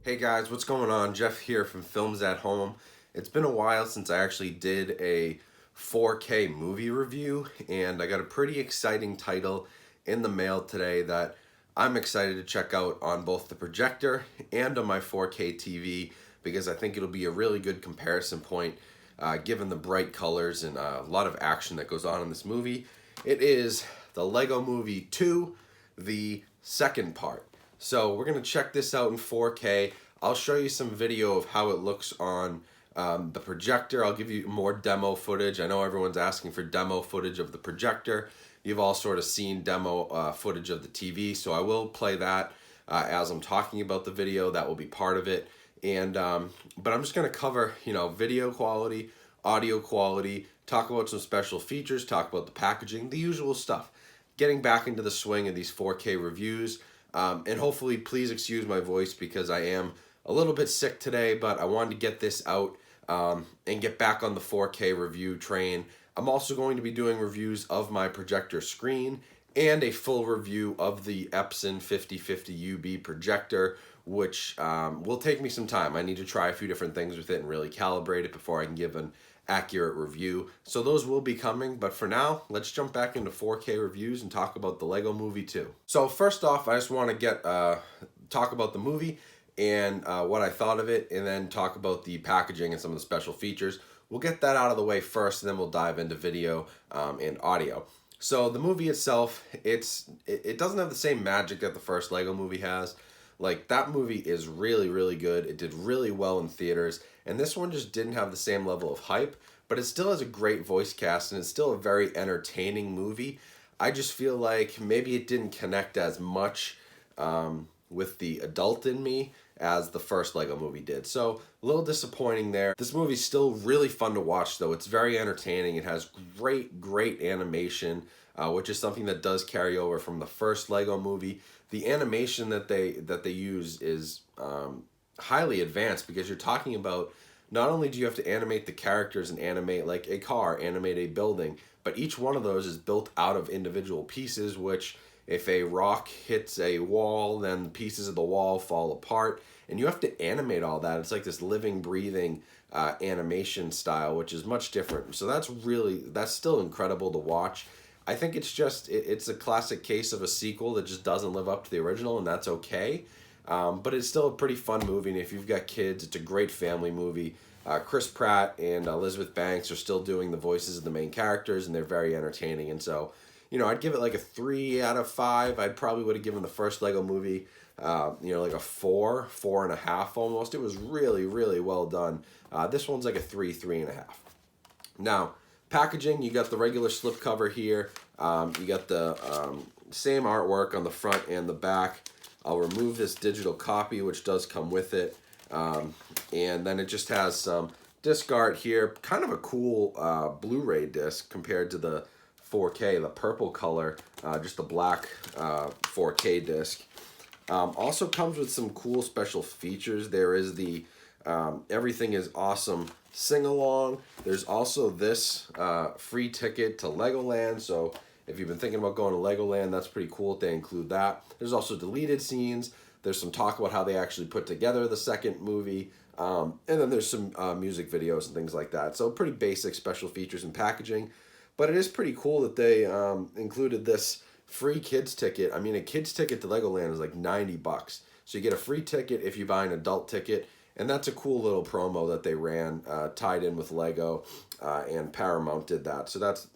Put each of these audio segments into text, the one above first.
Hey guys, what's going on? Jeff here from Films at Home. It's been a while since I actually did a 4K movie review, and I got a pretty exciting title in the mail today that I'm excited to check out on both the projector and on my 4K TV because I think it'll be a really good comparison point given the bright colors and a lot of action that goes on in this movie. It is the Lego Movie 2, the second part. So we're going to check this out in 4K. I'll show you some video of how it looks on the projector. I'll give you more demo footage. I know everyone's asking for demo footage of the projector. You've all sort of seen demo footage of the TV, so I will play that as I'm talking about the video. That will be part of it. And but I'm just going to cover, video quality, audio quality, talk about some special features, talk about the packaging, the usual stuff. Getting back into the swing of these 4K reviews. And hopefully, please excuse my voice because I am a little bit sick today, but I wanted to get this out and get back on the 4K review train. I'm also going to be doing reviews of my projector screen and a full review of the Epson 5050 UB projector, which will take me some time. I need to try a few different things with it and really calibrate it before I can give an accurate review. So those will be coming, but for now, let's jump back into 4K reviews and talk about the Lego Movie 2. So first off, I just want to talk about the movie and what I thought of it, and then talk about the packaging and some of the special features. We'll get that out of the way first, and then we'll dive into video and audio. So the movie itself, it doesn't have the same magic that the first Lego Movie has. Like, that movie is really, really good. It did really well in theaters, and this one just didn't have the same level of hype, but it still has a great voice cast, and it's still a very entertaining movie. I just feel like maybe it didn't connect as much with the adult in me as the first Lego Movie did. So, a little disappointing there. This movie's still really fun to watch, though. It's very entertaining. It has great animation, which is something that does carry over from the first Lego Movie. The animation that they use is highly advanced because you're talking about not only do you have to animate the characters and animate like a car, animate a building, but each one of those is built out of individual pieces, which if a rock hits a wall, then pieces of the wall fall apart, and you have to animate all that. It's like this living, breathing animation style, which is much different. So that's still incredible to watch. I think it's a classic case of a sequel that just doesn't live up to the original, and that's okay. But it's still a pretty fun movie, and if you've got kids, it's a great family movie. Chris Pratt and Elizabeth Banks are still doing the voices of the main characters, and they're very entertaining. And so, I'd give it like a 3 out of 5. I probably would have given the first Lego Movie, like a 4.5 almost. It was really, really well done. This one's like a 3.5. Now, packaging, you got the regular slipcover here. You got the same artwork on the front and the back. I'll remove this digital copy, which does come with it. And then it just has some disc art here. Kind of a cool Blu-ray disc compared to the 4K, the purple color, just a black 4K disc. Also comes with some cool special features. There is the Everything is Awesome sing-along. There's also this free ticket to Legoland. So if you've been thinking about going to Legoland, that's pretty cool if they include that. There's also deleted scenes. There's some talk about how they actually put together the second movie. And then there's some music videos and things like that. So pretty basic special features and packaging. But it is pretty cool that they included this free kids ticket. I mean, a kids ticket to Legoland is like $90. So you get a free ticket if you buy an adult ticket. And that's a cool little promo that they ran, tied in with Lego, and Paramount did that. So that's,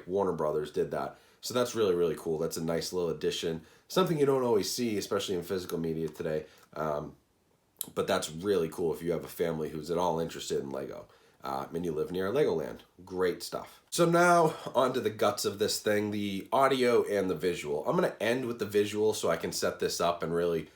Warner Brothers did that. So that's really, really cool. That's a nice little addition. Something you don't always see, especially in physical media today. But that's really cool if you have a family who's at all interested in Lego. And you live near Legoland. Great stuff. So now, on to the guts of this thing, the audio and the visual. I'm going to end with the visual so I can set this up and really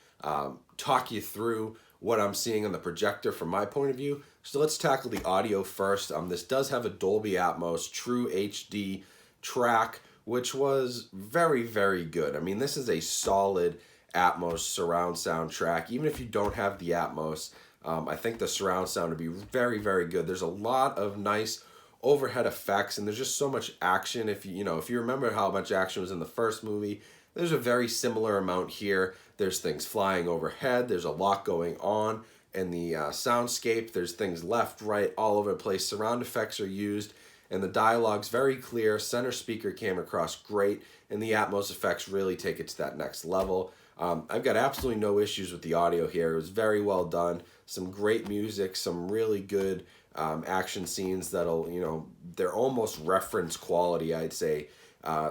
talk you through what I'm seeing on the projector from my point of view. So let's tackle the audio first. This does have a Dolby Atmos True HD track, which was very, very good. I mean, this is a solid Atmos surround sound track. Even if you don't have the Atmos, I think the surround sound would be very, very good. There's a lot of nice overhead effects, and there's just so much action. If you remember how much action was in the first movie, There's a very similar amount here. There's things flying overhead. There's a lot going on in the soundscape. There's things left, right, all over the place. Surround effects are used, and the dialogue's very clear. Center speaker came across great, and the Atmos effects really take it to that next level. I've got absolutely no issues with the audio here. It was very well done. Some great music, some really good action scenes that'll, they're almost reference quality, I'd say,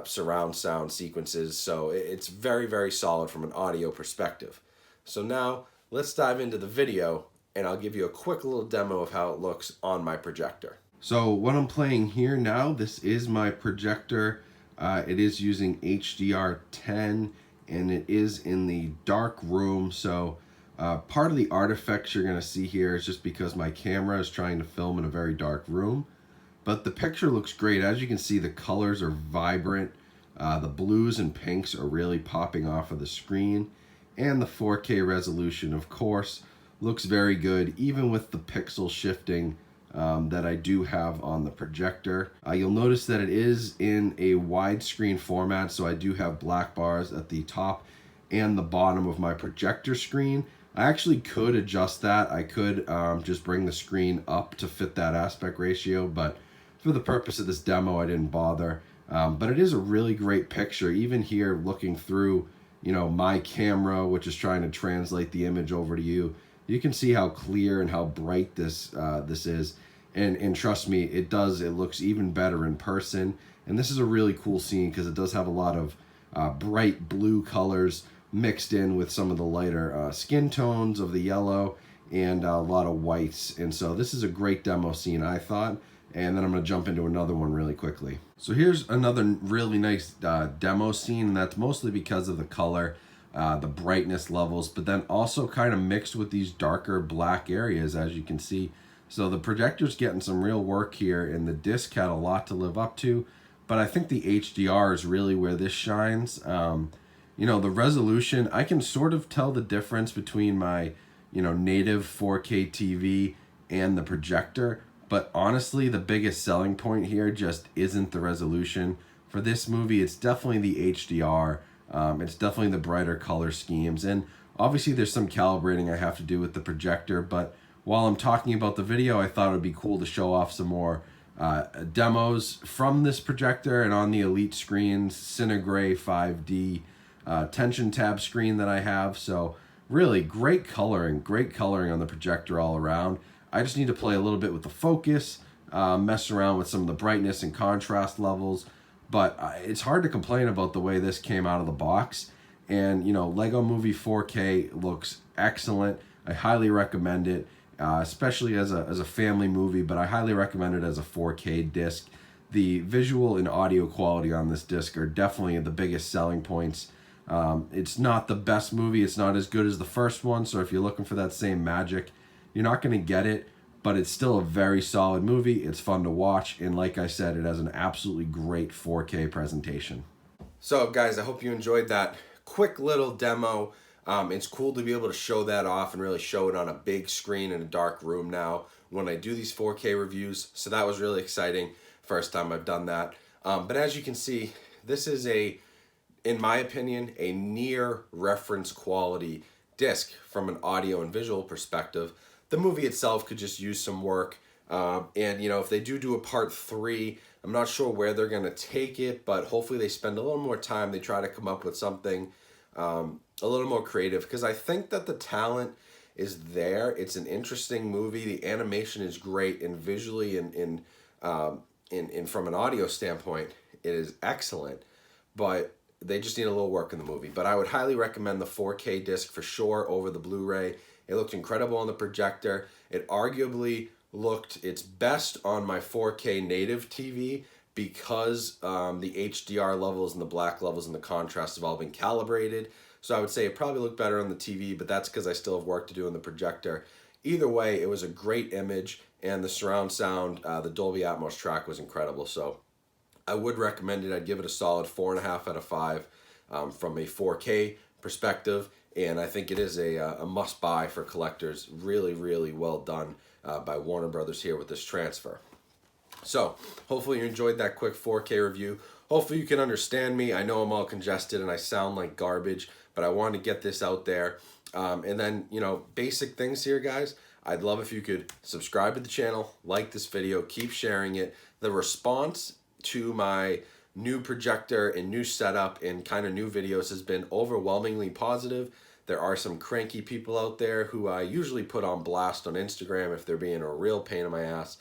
surround sound sequences. So it's very, very solid from an audio perspective. So now let's dive into the video, and I'll give you a quick little demo of how it looks on my projector. So what I'm playing here now, this is my projector. It is using HDR10, and it is in the dark room. So part of the artifacts you're gonna see here is just because my camera is trying to film in a very dark room. But the picture looks great. As you can see, the colors are vibrant. The blues and pinks are really popping off of the screen. And the 4K resolution, of course, looks very good, even with the pixel shifting that I do have on the projector. You'll notice that it is in a widescreen format, so I do have black bars at the top and the bottom of my projector screen. I actually could adjust that. I could just bring the screen up to fit that aspect ratio, but for the purpose of this demo, I didn't bother. But it is a really great picture. Even here, looking through, my camera, which is trying to translate the image over to you, you can see how clear and how bright this is. And trust me, it looks even better in person. And this is a really cool scene because it does have a lot of bright blue colors mixed in with some of the lighter skin tones of the yellow and a lot of whites. And so this is a great demo scene, I thought. And then I'm going to jump into another one really quickly. So here's another really nice demo scene, and that's mostly because of the color, the brightness levels, but then also kind of mixed with these darker black areas, as you can see. So the projector's getting some real work here, and the disc had a lot to live up to, but I think the HDR is really where this shines. The resolution, I can sort of tell the difference between my, native 4K TV and the projector. But honestly, the biggest selling point here just isn't the resolution. For this movie, it's definitely the HDR. It's definitely the brighter color schemes. And obviously there's some calibrating I have to do with the projector. But while I'm talking about the video, I thought it would be cool to show off some more demos from this projector and on the Elite screens, Cinegray 5D tension tab screen that I have. So really great coloring on the projector all around. I just need to play a little bit with the focus, mess around with some of the brightness and contrast levels, but it's hard to complain about the way this came out of the box. And, Lego Movie 4K looks excellent. I highly recommend it, especially as a family movie, but I highly recommend it as a 4K disc. The visual and audio quality on this disc are definitely the biggest selling points. It's not the best movie. It's not as good as the first one, so if you're looking for that same magic, you're not going to get it, but it's still a very solid movie. It's fun to watch, and like I said, it has an absolutely great 4K presentation. So guys, I hope you enjoyed that quick little demo. It's cool to be able to show that off and really show it on a big screen in a dark room now when I do these 4K reviews. So that was really exciting. First time I've done that. But as you can see, this is in my opinion, a near reference quality disc from an audio and visual perspective. The movie itself could just use some work. And, if they do a part 3, I'm not sure where they're going to take it, but hopefully they spend a little more time. They try to come up with something a little more creative, because I think that the talent is there. It's an interesting movie. The animation is great, and visually and from an audio standpoint, it is excellent, but they just need a little work in the movie. But I would highly recommend the 4K disc for sure over the Blu-ray. It looked incredible on the projector. It arguably looked its best on my 4K native TV because the HDR levels and the black levels and the contrast have all been calibrated. So I would say it probably looked better on the TV, but that's because I still have work to do on the projector. Either way, it was a great image, and the surround sound, the Dolby Atmos track was incredible. So I would recommend it. I'd give it a solid 4.5 out of 5 from a 4K perspective. And I think it is a must-buy for collectors. Really, really well done by Warner Brothers here with this transfer. So hopefully you enjoyed that quick 4K review. hopefully you can understand me. I know I'm all congested and I sound like garbage, but I wanted to get this out there. And then, you know, basic things here, guys. I'd love if you could subscribe to the channel, like this video, keep sharing it. The response to my new projector and new setup and kind of new videos has been overwhelmingly positive. There are some cranky people out there who I usually put on blast on Instagram if they're being a real pain in my ass,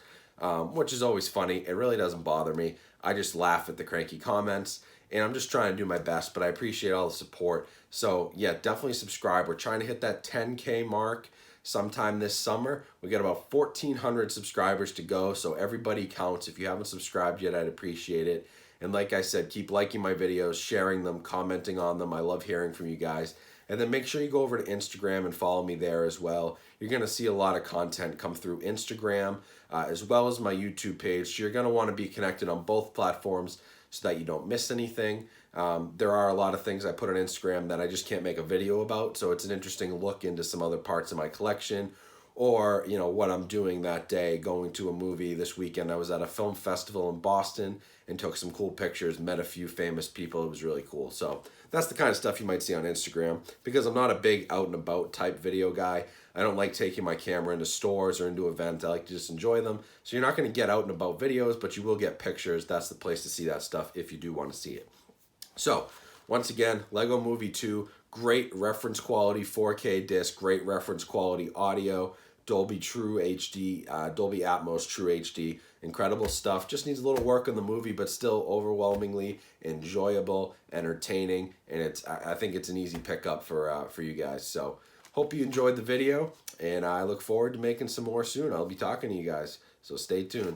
which is always funny. It really doesn't bother me. I just laugh at the cranky comments, and I'm just trying to do my best, but I appreciate all the support. So yeah, definitely subscribe. We're trying to hit that 10K mark sometime this summer. We got about 1,400 subscribers to go, so everybody counts. If you haven't subscribed yet, I'd appreciate it. And like I said, keep liking my videos, sharing them, commenting on them. I love hearing from you guys. And then make sure you go over to Instagram and follow me there as well. You're going to see a lot of content come through Instagram as well as my YouTube page. So you're going to want to be connected on both platforms so that you don't miss anything. There are a lot of things I put on Instagram that I just can't make a video about. So it's an interesting look into some other parts of my collection, or, you know, what I'm doing that day, going to a movie this weekend. I was at a film festival in Boston and took some cool pictures, met a few famous people. It was really cool. So that's the kind of stuff you might see on Instagram, because I'm not a big out and about type video guy. I don't like taking my camera into stores or into events. I like to just enjoy them. So you're not going to get out and about videos, but you will get pictures. That's the place to see that stuff if you do want to see it. So once again, Lego Movie 2, great reference quality 4K disc, great reference quality audio, Dolby True HD, Dolby Atmos True HD, incredible stuff. Just needs a little work on the movie, but still overwhelmingly enjoyable, entertaining, and I think it's an easy pickup for you guys. So hope you enjoyed the video, and I look forward to making some more soon. I'll be talking to you guys, so stay tuned.